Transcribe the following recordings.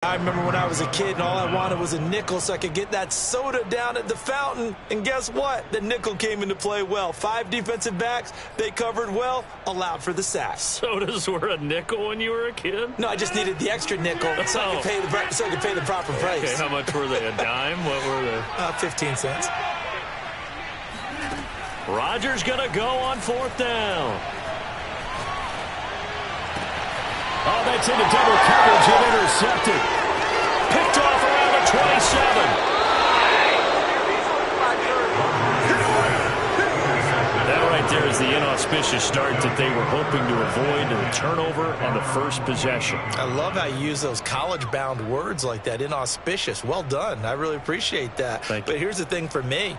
I remember when I was a kid and all I wanted was a nickel so I could get that soda down at the fountain. And guess what? The nickel came into play well. 5 defensive backs, they covered well, allowed for the sack. Sodas were a nickel when you were a kid? No, I just needed the extra nickel so I could pay the proper price. Okay, how much were they? A dime? What were they? 15 cents. Rodgers going to go on 4th down. Oh, that's into double coverage and intercepted. Picked off around the 27. That right there is the inauspicious start that they were hoping to avoid, and a turnover on the first possession. I love how you use those college-bound words like that, inauspicious. Well done. I really appreciate that. Thank you. But here's the thing for me.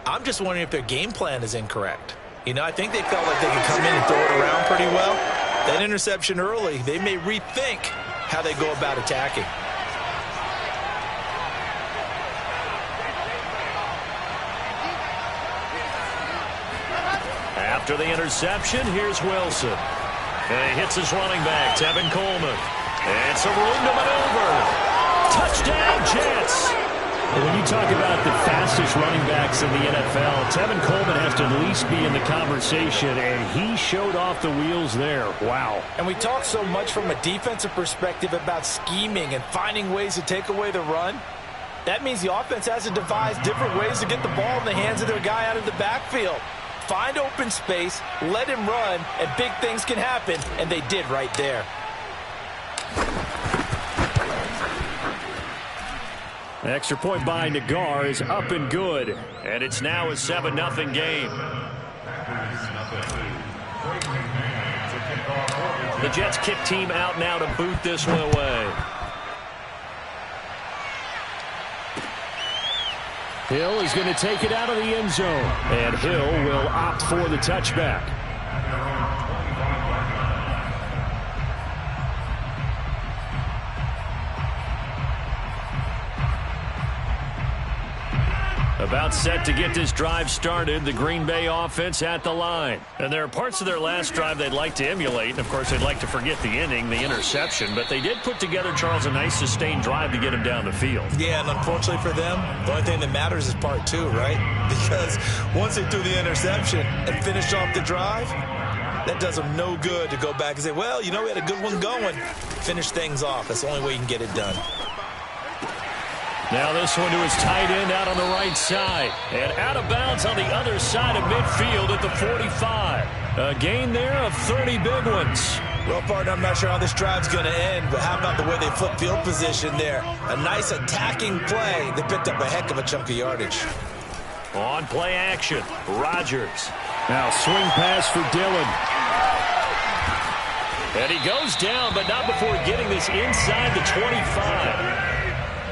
I'm just wondering if their game plan is incorrect. You know, I think they felt like they could come in and throw it around pretty well. That interception early, they may rethink how they go about attacking. After the interception, here's Wilson. And he hits his running back, Tevin Coleman. And some room to maneuver. Touchdown, Jets. When you talk about the fastest running backs in the NFL, Tevin Coleman has to at least be in the conversation, and he showed off the wheels there. Wow. And we talk so much from a defensive perspective about scheming and finding ways to take away the run. That means the offense has to devise different ways to get the ball in the hands of their guy out of the backfield. Find open space, let him run, and big things can happen, and they did right there. Extra point by Nagar is up and good. And it's now a 7-0 game. The Jets kick team out now to boot this one away. Hill is going to take it out of the end zone. And Hill will opt for the touchback. About set to get this drive started, the Green Bay offense at the line. And there are parts of their last drive they'd like to emulate. And, of course, they'd like to forget the inning, the interception. But they did put together, Charles, a nice sustained drive to get him down the field. Yeah, and unfortunately for them, the only thing that matters is part 2, right? Because once they threw the interception and finished off the drive, that does them no good to go back and say, well, you know, we had a good one going. Finish things off. That's the only way you can get it done. Now this one to his tight end out on the right side. And out of bounds on the other side of midfield at the 45. A gain there of 30 big ones. Well, partner, I'm not sure how this drive's going to end, but how about the way they flip field position there? A nice attacking play. They picked up a heck of a chunk of yardage. On play action, Rodgers. Now swing pass for Dillon. And he goes down, but not before getting this inside the 25.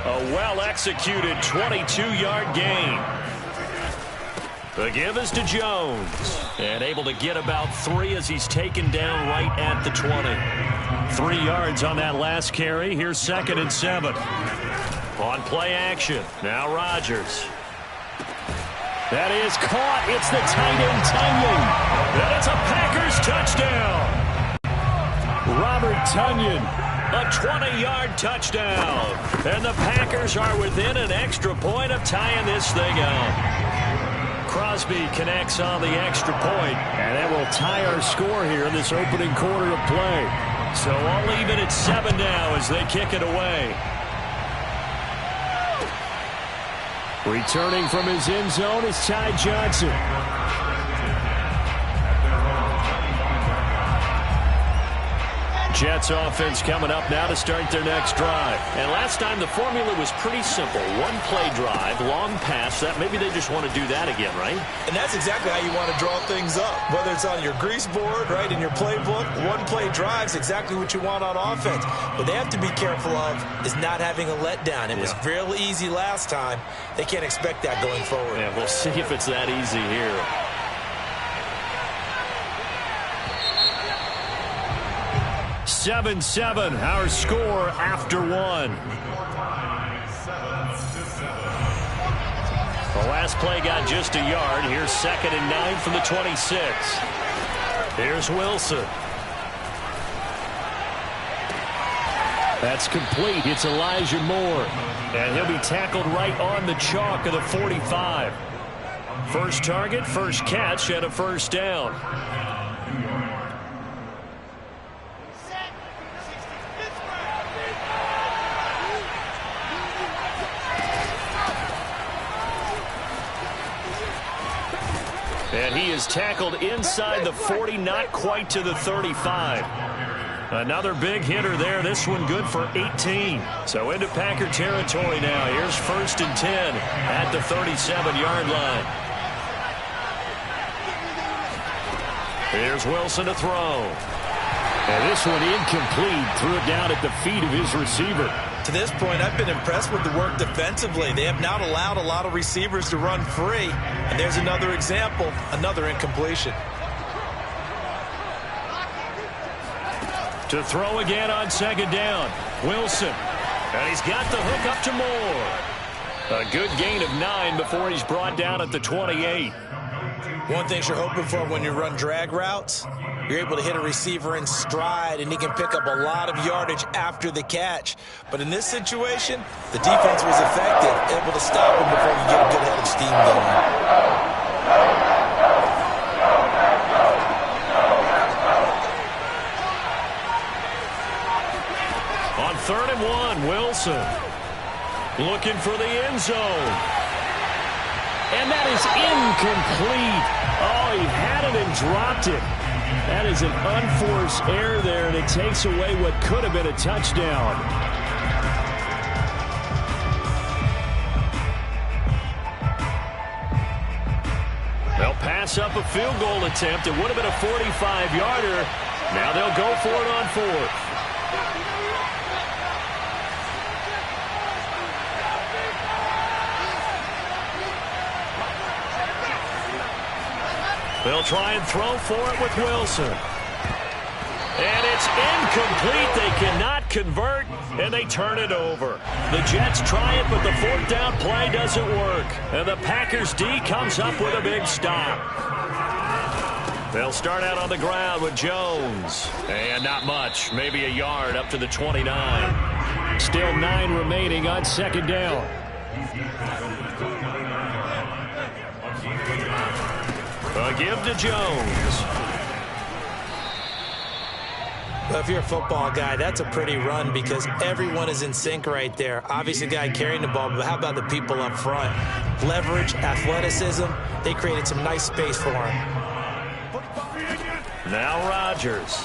A well-executed 22-yard gain. The give is to Jones. And able to get about 3 as he's taken down right at the 20. 3 yards on that last carry. Here's 2nd and 7. On play action. Now Rodgers. That is caught. It's the tight end, Tunyon. And it's a Packers touchdown. Robert Tunyon. A 20-yard touchdown. And the Packers are within an extra point of tying this thing up. Crosby connects on the extra point. And that will tie our score here in this opening quarter of play. So all even at 7 now as they kick it away. Returning from his end zone is Ty Johnson. Jets offense coming up now to start their next drive. And last time the formula was pretty simple. 1-play drive, long pass. That maybe they just want to do that again, right? And that's exactly how you want to draw things up. Whether it's on your grease board, right, in your playbook, 1-play drive's exactly what you want on offense. What they have to be careful of is not having a letdown. It was real easy last time. They can't expect that going forward. Yeah, we'll see if it's that easy here. 7-7, our score after 1. The last play got just a yard. Here's 2nd and 9 from the 26. Here's Wilson. That's complete. It's Elijah Moore. And he'll be tackled right on the chalk of the 45. First target, first catch, and a first down. And he is tackled inside the 40, not quite to the 35. Another big hitter there. This one good for 18. So into Packer territory now. Here's 1st and 10 at the 37-yard line. Here's Wilson to throw. And this one incomplete. Threw it down at the feet of his receiver. To this point, I've been impressed with the work defensively. They have not allowed a lot of receivers to run free. And there's another example, another incompletion. To throw again on 2nd down. Wilson. And he's got the hook up to Moore. A good gain of 9 before he's brought down at the 28. One thing you're hoping for when you run drag routes, you're able to hit a receiver in stride, and he can pick up a lot of yardage after the catch. But in this situation, the defense was effective, able to stop him before you get a good head of steam going. On 3rd and 1, Wilson looking for the end zone. And that is incomplete. Oh, he had it and dropped it. That is an unforced error there, and it takes away what could have been a touchdown. They'll pass up a field goal attempt. It would have been a 45-yarder. Now they'll go for it on 4th. They'll try and throw for it with Wilson. And it's incomplete. They cannot convert, and they turn it over. The Jets try it, but the 4th down play doesn't work. And the Packers D comes up with a big stop. They'll start out on the ground with Jones. And not much, maybe a yard up to the 29. Still 9 remaining on 2nd down. A give to Jones. Well, if you're a football guy, that's a pretty run because everyone is in sync right there. Obviously, the guy carrying the ball, but how about the people up front? Leverage, athleticism, they created some nice space for him. Now Rodgers.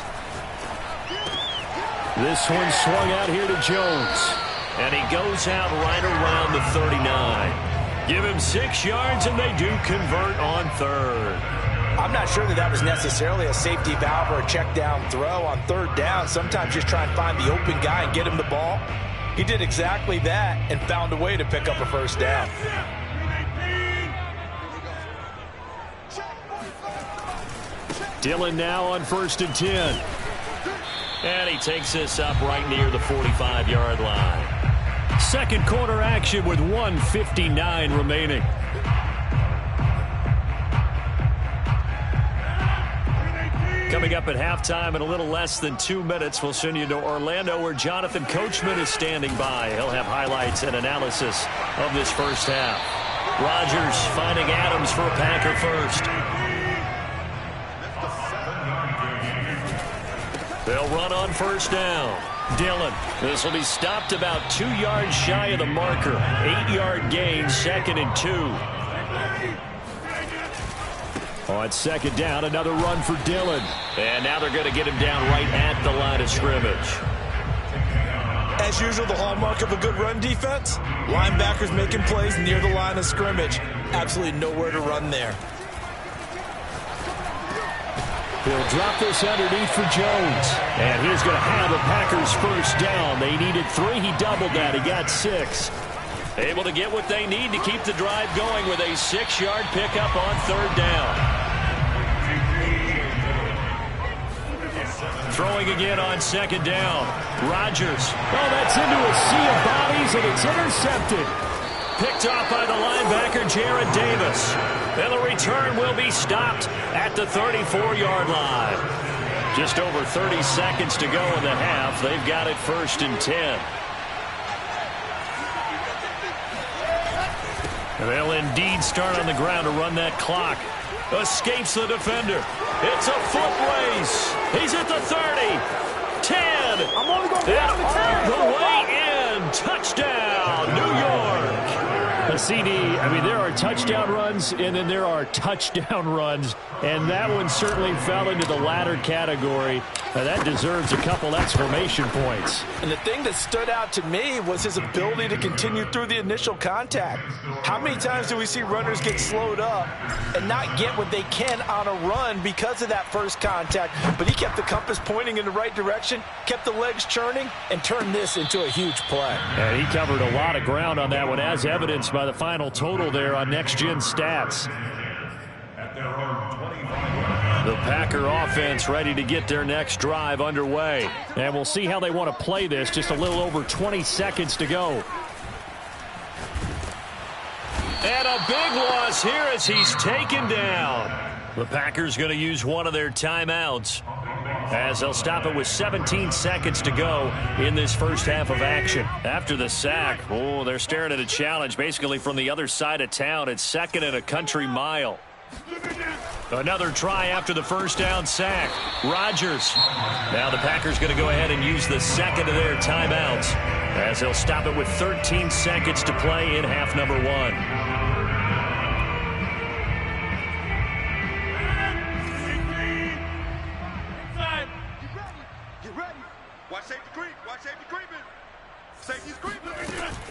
This one swung out here to Jones. And he goes out right around the 39. Give him 6 yards, and they do convert on 3rd. I'm not sure that was necessarily a safety valve or a check down throw on 3rd down. Sometimes just try and find the open guy and get him the ball. He did exactly that and found a way to pick up a 1st down. Dillon now on 1st and 10. And he takes this up right near the 45-yard line. Second quarter action with 1:59 remaining. Coming up at halftime in a little less than 2 minutes, we'll send you to Orlando where Jonathan Coachman is standing by. He'll have highlights and analysis of this first half. Rodgers finding Adams for a Packer first. They'll run on 1st down. Dillon. This will be stopped about 2 yards shy of the marker. 8-yard gain, 2nd and 2. On 2nd down, another run for Dillon. And now they're going to get him down right at the line of scrimmage. As usual, the hallmark of a good run defense, linebackers making plays near the line of scrimmage. Absolutely nowhere to run there. He'll drop this underneath for Jones. And he's going to have a Packers 1st down. They needed 3. He doubled that. He got 6. Able to get what they need to keep the drive going with a 6-yard pickup on 3rd down. Throwing again on 2nd down. Rodgers. Oh, that's into a sea of bodies, and it's intercepted. Picked off by the linebacker, Jared Davis. And the return will be stopped at the 34-yard line. Just over 30 seconds to go in the half. They've got it 1st and 10. They'll indeed start on the ground to run that clock. Escapes the defender. It's a foot race. He's at the 30. 10. I'm only going to and all the way in. Touchdown, New York. A CD, I mean, there are touchdown runs, and then there are touchdown runs, and that one certainly fell into the latter category. That deserves a couple exclamation points. And the thing that stood out to me was his ability to continue through the initial contact. How many times do we see runners get slowed up and not get what they can on a run because of that first contact? But he kept the compass pointing in the right direction, kept the legs churning, and turned this into a huge play. And he covered a lot of ground on that one, as evidenced by the final total there on Next Gen Stats. The Packer offense ready to get their next drive underway. And we'll see how they want to play this. Just a little over 20 seconds to go. And a big loss here as he's taken down. The Packers going to use one of their timeouts as they'll stop it with 17 seconds to go in this first half of action. After the sack, oh, they're staring at a challenge basically from the other side of town. It's 2nd and a country mile. Another try after the first down sack. Rodgers. Now the Packers going to go ahead and use the second of their timeouts as they'll stop it with 13 seconds to play in half number 1.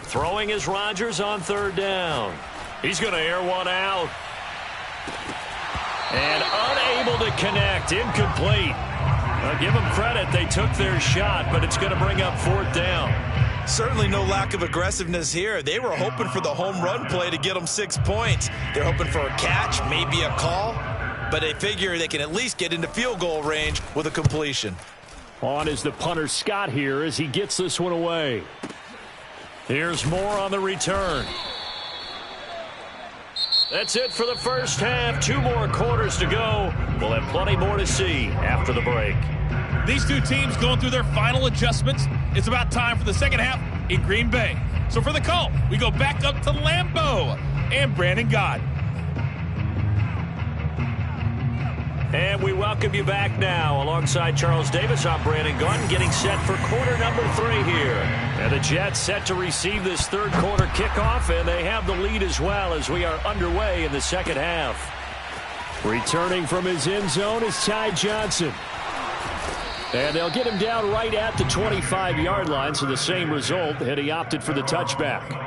Throwing is Rodgers on 3rd down. He's going to air one out. And unable to connect. Incomplete. I'll give them credit. They took their shot, but it's going to bring up 4th down. Certainly no lack of aggressiveness here. They were hoping for the home run play to get them 6 points. They're hoping for a catch, maybe a call, but they figure they can at least get into field goal range with a completion. On is the punter Scott here as he gets this one away. Here's more on the return. That's it for the first half. 2 more quarters to go. We'll have plenty more to see after the break. These two teams going through their final adjustments. It's about time for the second half in Green Bay. So for the call, we go back up to Lambeau and Brandon Gott. And we welcome you back now. Alongside Charles Davis, I'm Brandon Gott, getting set for quarter number 3 here. And the Jets set to receive this 3rd quarter kickoff, and they have the lead as well as we are underway in the second half. Returning from his end zone is Ty Johnson. And they'll get him down right at the 25-yard line, so the same result, and he opted for the touchback.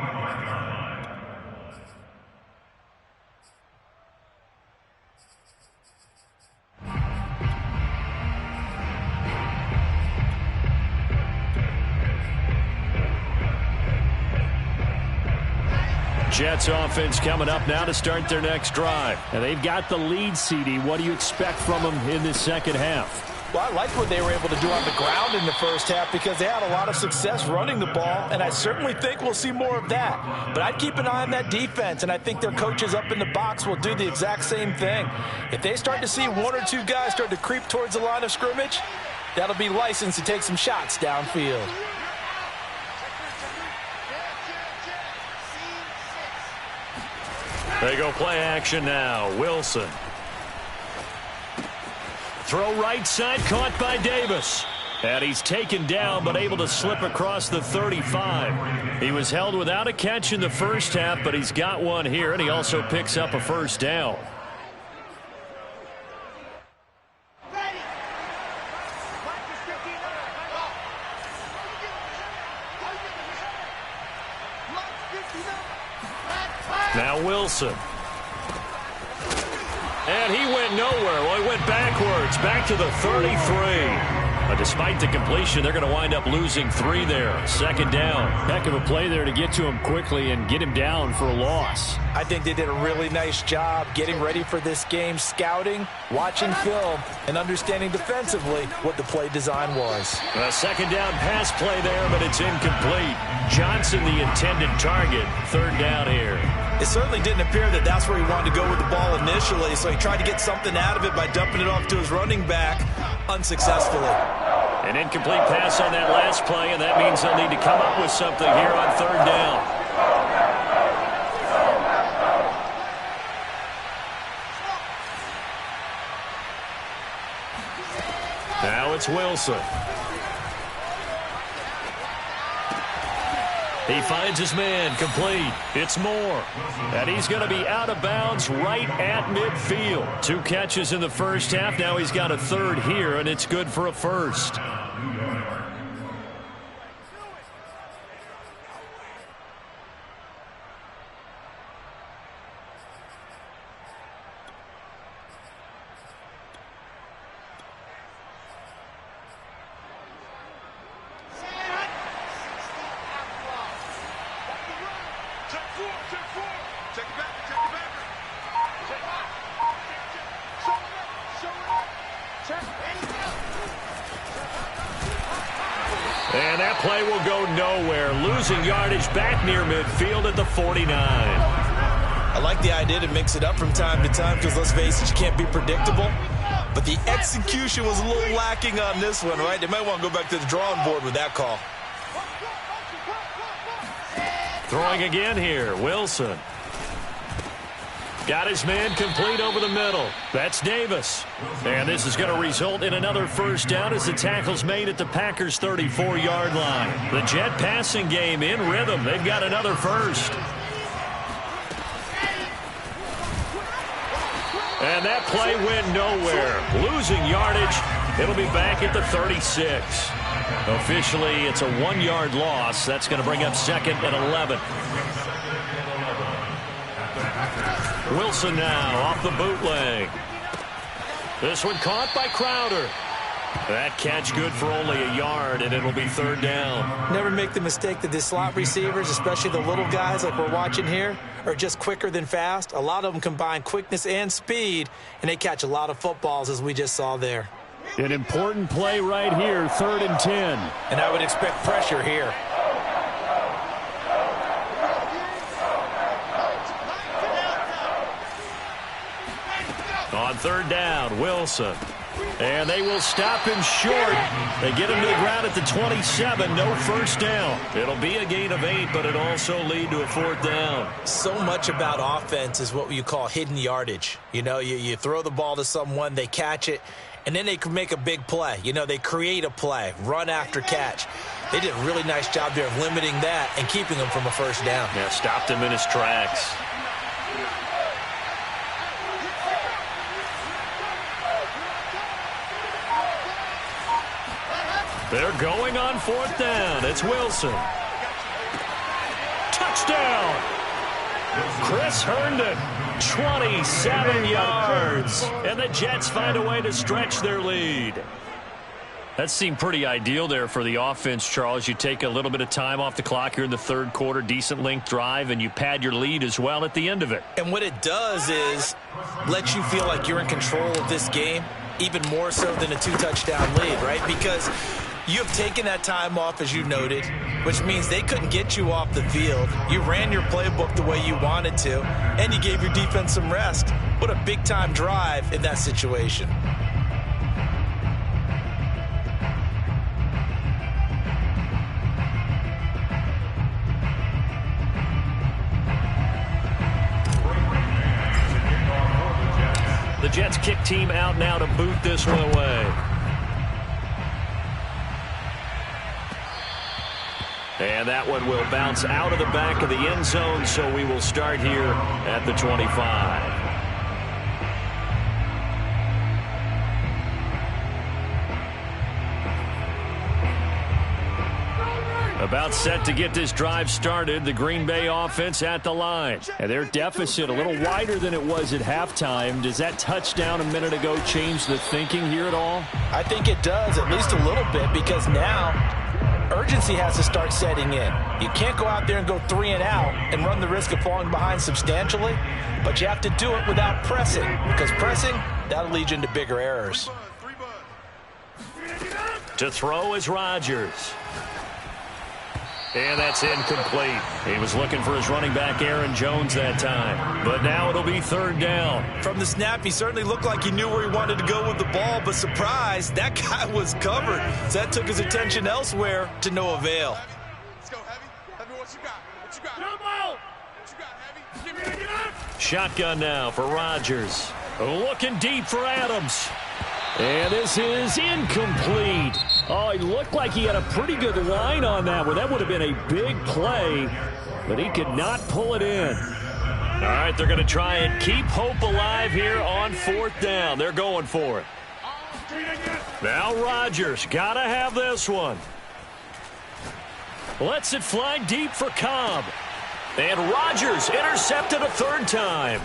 Jets offense coming up now to start their next drive. And they've got the lead, CD. What do you expect from them in this second half? Well, I like what they were able to do on the ground in the first half because they had a lot of success running the ball, and I certainly think we'll see more of that. But I'd keep an eye on that defense, and I think their coaches up in the box will do the exact same thing. If they start to see 1 or 2 guys start to creep towards the line of scrimmage, that'll be licensed to take some shots downfield. They go play action now. Wilson. Throw right side, caught by Davis. And he's taken down, but able to slip across the 35. He was held without a catch in the first half, but he's got one here, and he also picks up a first down. Now Wilson. And he went nowhere. Well, he went backwards, back to the 33. Despite the completion, they're going to wind up losing 3 there. 2nd down. Heck of a play there to get to him quickly and get him down for a loss. I think they did a really nice job getting ready for this game, scouting, watching film, and understanding defensively what the play design was. A 2nd down pass play there, but it's incomplete. Johnson, the intended target. 3rd down here. It certainly didn't appear that that's where he wanted to go with the ball initially, so he tried to get something out of it by dumping it off to his running back unsuccessfully. An incomplete pass on that last play, and that means they'll need to come up with something here on third down. Now it's Wilson. He finds his man, complete. It's Moore. And he's going to be out of bounds right at midfield. 2 catches in the first half. Now he's got a third here, and it's good for a first. And that play will go nowhere. Losing yardage back near midfield at the 49. I like the idea to mix it up from time to time because, let's face it, you can't be predictable. But the execution was a little lacking on this one, right? They might want to go back to the drawing board with that call. Throwing again here, Wilson. Got his man complete over the middle. That's Davis. And this is going to result in another first down as the tackle's made at the Packers' 34-yard line. The Jet passing game in rhythm. They've got another first. And that play went nowhere. Losing yardage. It'll be back at the 36. Officially, it's a 1-yard loss. That's going to bring up second and 11. Wilson now off the bootleg. This one caught by Crowder. That catch good for only a yard, and it'll be third down. Never make the mistake that the slot receivers, especially the little guys like we're watching here, are just quicker than fast. A lot of them combine quickness and speed, and they catch a lot of footballs, as we just saw there. An important play right here, 3rd and 10. And I would expect pressure here. On third down, Wilson. And they will stop him short. They get him to the ground at the 27. No first down. It'll be a gain of 8, but it'll also lead to a 4th down. So much about offense is what you call hidden yardage. You know, you throw the ball to someone, they catch it, and then they can make a big play. You know, they create a play, run after catch. They did a really nice job there of limiting that and keeping him from a first down. Yeah, stopped him in his tracks. They're going on 4th down. It's Wilson. Touchdown! Chris Herndon, 27 yards. And the Jets find a way to stretch their lead. That seemed pretty ideal there for the offense, Charles. You take a little bit of time off the clock here in the third quarter, decent length drive, and you pad your lead as well at the end of it. And what it does is let you feel like you're in control of this game, even more so than a 2-touchdown lead, right? Because you have taken that time off, as you noted, which means they couldn't get you off the field. You ran your playbook the way you wanted to, and you gave your defense some rest. What a big-time drive in that situation. The Jets kick team out now to boot this one away. And that one will bounce out of the back of the end zone, so we will start here at the 25. About set to get this drive started, the Green Bay offense at the line. And their deficit a little wider than it was at halftime. Does that touchdown a minute ago change the thinking here at all? I think it does, at least a little bit, because now urgency has to start setting in. You can't go out there and go 3 and out and run the risk of falling behind substantially, but you have to do it without pressing, because pressing, that'll lead you into bigger errors. To throw is Rodgers. And that's incomplete. He was looking for his running back, Aaron Jones, that time. But now it'll be third down. From the snap, he certainly looked like he knew where he wanted to go with the ball, but surprise, that guy was covered. So that took his attention elsewhere to no avail. Let's go, Heavy. Heavy, what you got? What you got? Come on! What you got, Heavy? Give me the Shotgun now for Rodgers. Looking deep for Adams. And this is incomplete. Oh, he looked like he had a pretty good line on that one. That would have been a big play, but he could not pull it in. All right, they're going to try and keep hope alive here on fourth down. They're going for it. Now Rodgers, got to have this one. Lets it fly deep for Cobb. And Rodgers intercepted a third time.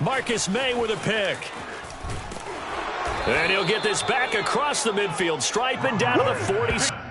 Marcus May with a pick. And he'll get this back across the midfield stripe and down to the 40.